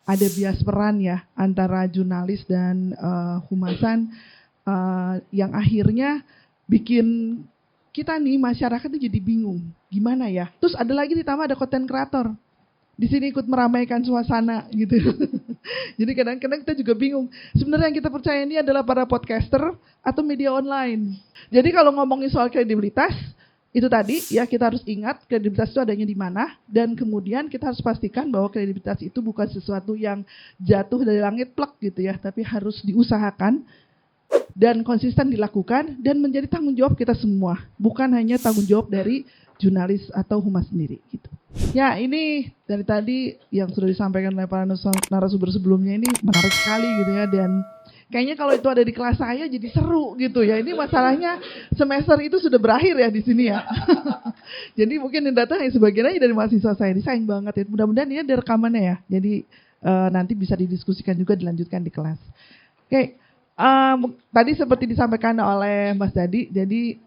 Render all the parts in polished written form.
ada bias peran ya antara jurnalis dan humasan yang akhirnya bikin kita nih masyarakat tuh jadi bingung gimana ya. Terus ada lagi ditambah ada konten kreator di sini ikut meramaikan suasana gitu. Jadi kadang-kadang kita juga bingung. Sebenarnya yang kita percaya ini adalah para podcaster atau media online. Jadi kalau ngomongin soal kredibilitas, itu tadi ya kita harus ingat kredibilitas itu adanya di mana, dan kemudian kita harus pastikan bahwa kredibilitas itu bukan sesuatu yang jatuh dari langit plek gitu ya, tapi harus diusahakan dan konsisten dilakukan dan menjadi tanggung jawab kita semua, bukan hanya tanggung jawab dari jurnalis atau humas sendiri gitu. Ya, ini dari tadi yang sudah disampaikan oleh para narasumber sebelumnya ini menarik sekali gitu ya, dan kayaknya kalau itu ada di kelas saya jadi seru gitu ya. Ini masalahnya semester itu sudah berakhir ya di sini ya. Jadi mungkin yang datang sebagian aja dari mahasiswa saya. Ini sayang banget ya. Mudah-mudahan ini ada rekamannya ya. Jadi nanti bisa didiskusikan juga, dilanjutkan di kelas. Oke, tadi seperti disampaikan oleh Mas Dadi. Jadi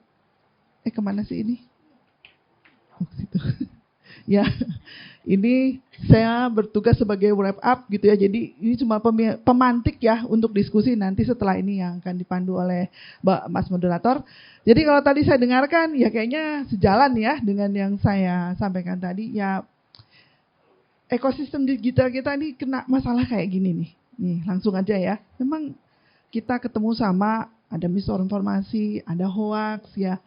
kemana sih ini? Oh, situ. Ya, ini saya bertugas sebagai wrap up gitu ya. Jadi ini cuma pemantik ya untuk diskusi nanti setelah ini yang akan dipandu oleh Mas Moderator. Jadi kalau tadi saya dengarkan ya kayaknya sejalan ya dengan yang saya sampaikan tadi ya. Ekosistem digital kita ini kena masalah kayak gini nih. Nih langsung aja ya. Memang kita ketemu sama ada misinformasi, ada hoax ya,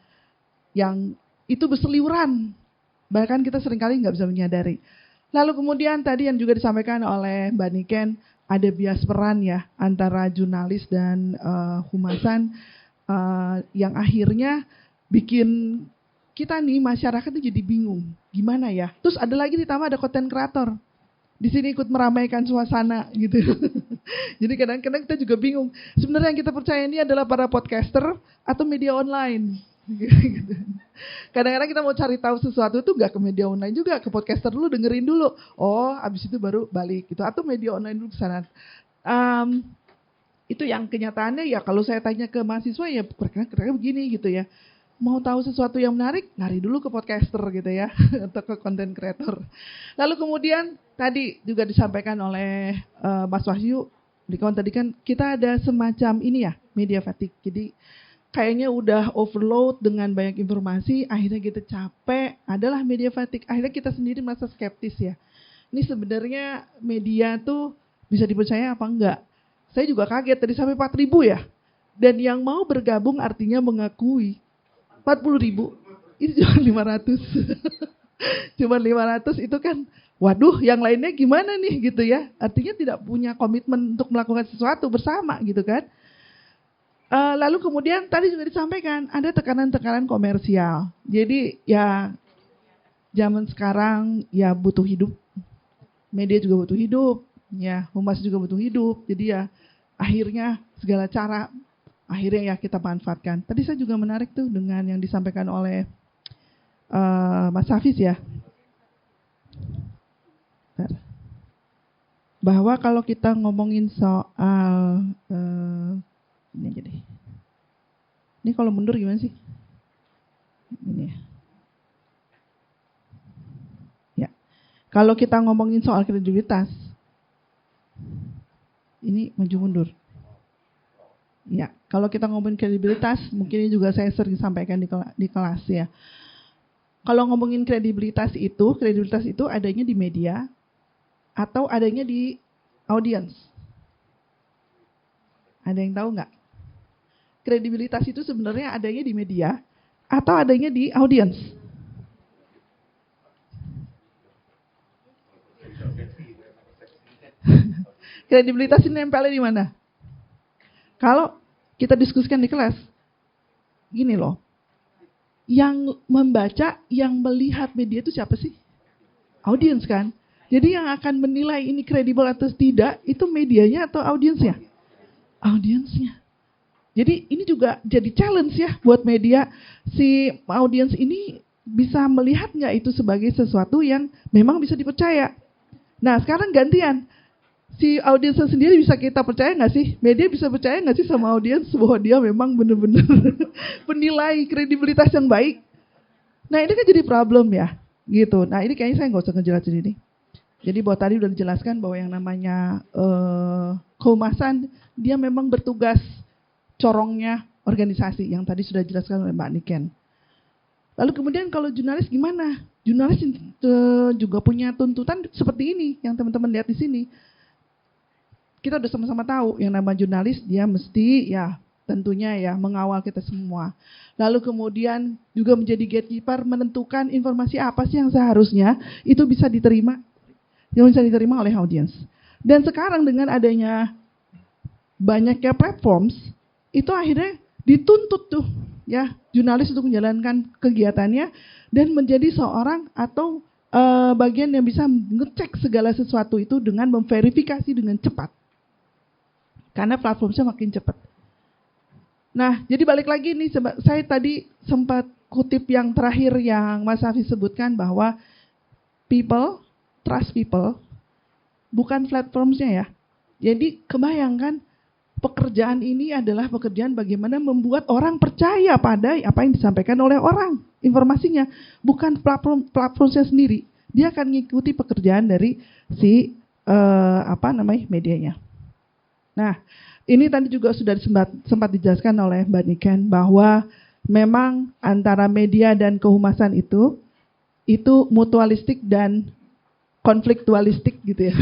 yang itu berseliweran. Bahkan kita seringkali nggak bisa menyadari. Lalu kemudian tadi yang juga disampaikan oleh Mbak Niken, ada bias peran ya antara jurnalis dan humasan yang akhirnya bikin kita nih masyarakat tuh jadi bingung. Gimana ya? Terus ada lagi ditambah ada konten kreator. Di sini ikut meramaikan suasana gitu. Jadi kadang-kadang kita juga bingung. Sebenarnya yang kita percaya ini adalah para podcaster atau media online. Gitu. Kadang-kadang kita mau cari tahu sesuatu itu nggak ke media online juga, ke podcaster dulu, dengerin dulu. Oh, abis itu baru balik gitu. Atau media online dulu ke sana. Itu yang kenyataannya ya kalau saya tanya ke mahasiswa ya kira-kira begini gitu ya. Mau tahu sesuatu yang menarik, lari dulu ke podcaster gitu ya, atau ke content creator. Lalu kemudian tadi juga disampaikan oleh Mas Wahyu, tadi kan kita ada semacam ini ya, media fatigue. Jadi kayaknya udah overload dengan banyak informasi, akhirnya kita capek, adalah media fatigue. Akhirnya kita sendiri merasa skeptis ya. Ini sebenarnya media tuh bisa dipercaya apa enggak? Saya juga kaget, tadi sampai 4.000 ya. Dan yang mau bergabung artinya mengakui 40.000, itu cuma 500. Cuma 500 itu kan, waduh yang lainnya gimana nih gitu ya. Artinya tidak punya komitmen untuk melakukan sesuatu bersama gitu kan. Lalu kemudian tadi juga disampaikan ada tekanan-tekanan komersial. Jadi ya zaman sekarang ya butuh hidup, media juga butuh hidup, ya humas juga butuh hidup. Jadi ya akhirnya segala cara akhirnya ya kita manfaatkan. Tadi saya juga menarik tuh dengan yang disampaikan oleh Mas Hafiz ya. Bahwa kalau kita ngomongin soal ini aja deh. Ini kalau mundur gimana sih? Ini ya. Ya. Kalau kita ngomongin soal kredibilitas, ini maju mundur. Ya, kalau kita ngomongin kredibilitas, mungkin ini juga saya sering sampaikan di kelas ya. Kalau ngomongin kredibilitas itu adanya di media atau adanya di audiens. Ada yang tahu nggak? Kredibilitas itu sebenarnya adanya di media atau adanya di audiens? Kredibilitas ini nempelnya di mana? Kalau kita diskusikan di kelas, gini loh, yang membaca, yang melihat media itu siapa sih? Audiens kan? Jadi yang akan menilai ini kredibel atau tidak, itu medianya atau audiensnya? Audiensnya. Jadi ini juga jadi challenge ya buat media. Si audiens ini bisa melihat nggak itu sebagai sesuatu yang memang bisa dipercaya. Nah sekarang gantian. Si audiensnya sendiri bisa kita percaya nggak sih? Media bisa percaya nggak sih sama audiens bahwa dia memang benar-benar penilai kredibilitas yang baik? Nah ini kan jadi problem ya, gitu. Nah ini kayaknya saya nggak usah ngejelasin ini. Jadi bahwa tadi udah dijelaskan bahwa yang namanya kehumasan, dia memang bertugas corongnya organisasi yang tadi sudah dijelaskan oleh Mbak Niken. Lalu kemudian kalau jurnalis gimana? Jurnalis juga punya tuntutan seperti ini yang teman-teman lihat di sini. Kita udah sama-sama tahu yang nama jurnalis dia mesti ya tentunya ya mengawal kita semua. Lalu kemudian juga menjadi gatekeeper menentukan informasi apa sih yang seharusnya itu bisa diterima oleh audiens. Dan sekarang dengan adanya banyaknya platforms, itu akhirnya dituntut tuh ya jurnalis untuk menjalankan kegiatannya dan menjadi seorang atau bagian yang bisa ngecek segala sesuatu itu dengan memverifikasi dengan cepat. Karena platformnya makin cepat. Nah, jadi balik lagi nih, saya tadi sempat kutip yang terakhir yang Mas Hafiz sebutkan bahwa people, trust people, bukan platformnya ya. Jadi kebayangkan pekerjaan ini adalah pekerjaan bagaimana membuat orang percaya pada apa yang disampaikan oleh orang, informasinya, bukan platformnya sendiri. Dia akan mengikuti pekerjaan dari si medianya. Nah, ini tadi juga sudah sempat dijelaskan oleh Mbak Niken bahwa memang antara media dan kehumasan itu mutualistik dan konfliktualistik gitu ya.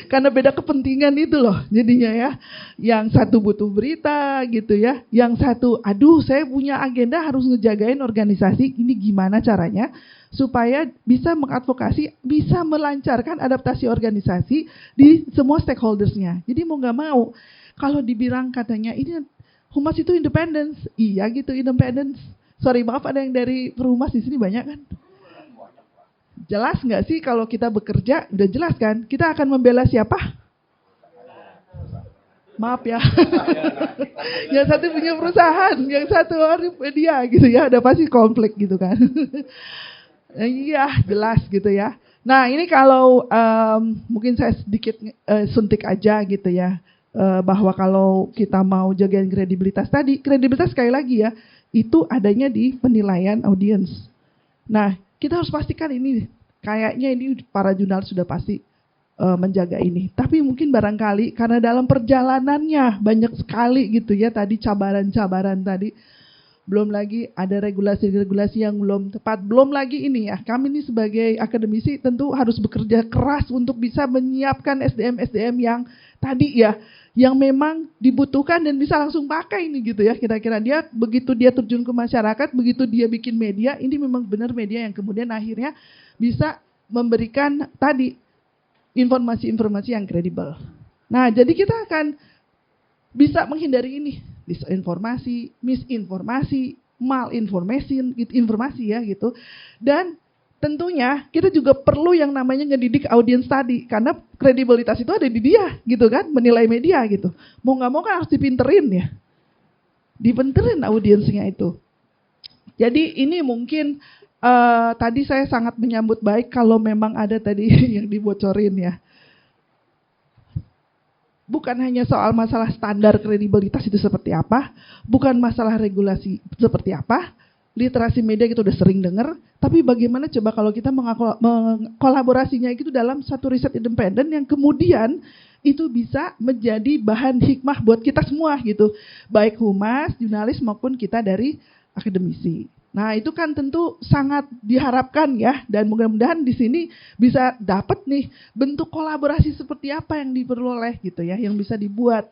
Karena beda kepentingan itu loh jadinya ya. Yang satu butuh berita gitu ya. Yang satu, aduh saya punya agenda harus ngejagain organisasi. Ini gimana caranya supaya bisa mengadvokasi, bisa melancarkan adaptasi organisasi di semua stakeholders-nya. Jadi mau gak mau, kalau dibilang katanya ini humas itu independence. Iya gitu independence. Sorry maaf ada yang dari Perhumas di sini banyak kan? Jelas nggak sih kalau kita bekerja, udah jelas kan, kita akan membela siapa? Maaf ya, yang satu punya perusahaan, yang satu media gitu ya, udah pasti konflik gitu kan. Iya, jelas gitu ya. Nah ini kalau mungkin saya sedikit suntik aja gitu ya, bahwa kalau kita mau jagain kredibilitas tadi, kredibilitas sekali lagi ya, itu adanya di penilaian audiens. Nah, kita harus pastikan ini, kayaknya ini para jurnalis sudah pasti menjaga ini. Tapi mungkin barangkali karena dalam perjalanannya banyak sekali gitu ya, tadi cabaran-cabaran tadi. Belum lagi ada regulasi-regulasi yang belum tepat. Belum lagi ini ya, kami ini sebagai akademisi tentu harus bekerja keras untuk bisa menyiapkan SDM-SDM yang tadi ya, yang memang dibutuhkan dan bisa langsung pakai ini gitu ya. Kira-kira dia begitu dia terjun ke masyarakat, begitu dia bikin media, ini memang benar media yang kemudian akhirnya bisa memberikan tadi informasi-informasi yang kredibel. Nah, jadi kita akan bisa menghindari ini, disinformasi, misinformasi, malinformation, gitu, informasi ya gitu. Dan tentunya kita juga perlu yang namanya ngedidik audiens tadi, karena kredibilitas itu ada di dia gitu kan, menilai media gitu. Mau nggak mau kan harus dipinterin ya, dipinterin audiensnya itu. Jadi ini mungkin tadi saya sangat menyambut baik kalau memang ada tadi yang dibocorin ya. Bukan hanya soal masalah standar kredibilitas itu seperti apa, bukan masalah regulasi seperti apa, literasi media kita udah sering dengar, tapi bagaimana coba kalau kita mengkolaborasinya itu dalam satu riset independen yang kemudian itu bisa menjadi bahan hikmah buat kita semua gitu, baik humas, jurnalis maupun kita dari akademisi. Nah itu kan tentu sangat diharapkan ya, dan mudah-mudahan di sini bisa dapat nih bentuk kolaborasi seperti apa yang diperoleh gitu ya, yang bisa dibuat.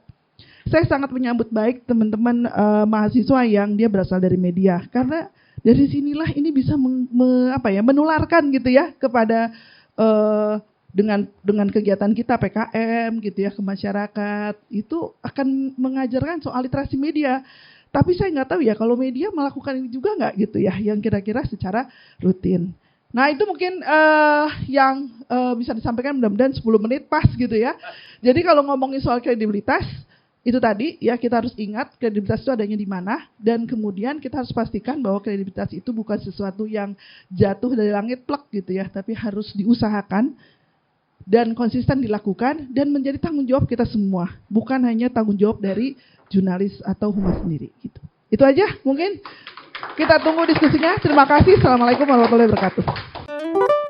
Saya sangat menyambut baik teman-teman mahasiswa yang dia berasal dari media, karena dari sinilah ini bisa menularkan gitu ya kepada dengan kegiatan kita PKM gitu ya ke masyarakat, itu akan mengajarkan soal literasi media. Tapi saya nggak tahu ya kalau media melakukan ini juga nggak gitu ya, yang kira-kira secara rutin. Nah itu mungkin yang bisa disampaikan, mudah-mudahan 10 menit pas gitu ya. Jadi kalau ngomongin soal kredibilitas, itu tadi ya kita harus ingat kredibilitas itu adanya di mana, dan kemudian kita harus pastikan bahwa kredibilitas itu bukan sesuatu yang jatuh dari langit plek gitu ya, tapi harus diusahakan dan konsisten dilakukan dan menjadi tanggung jawab kita semua, bukan hanya tanggung jawab dari jurnalis atau humas sendiri gitu. Itu aja mungkin, kita tunggu diskusinya. Terima kasih. Assalamualaikum warahmatullahi wabarakatuh.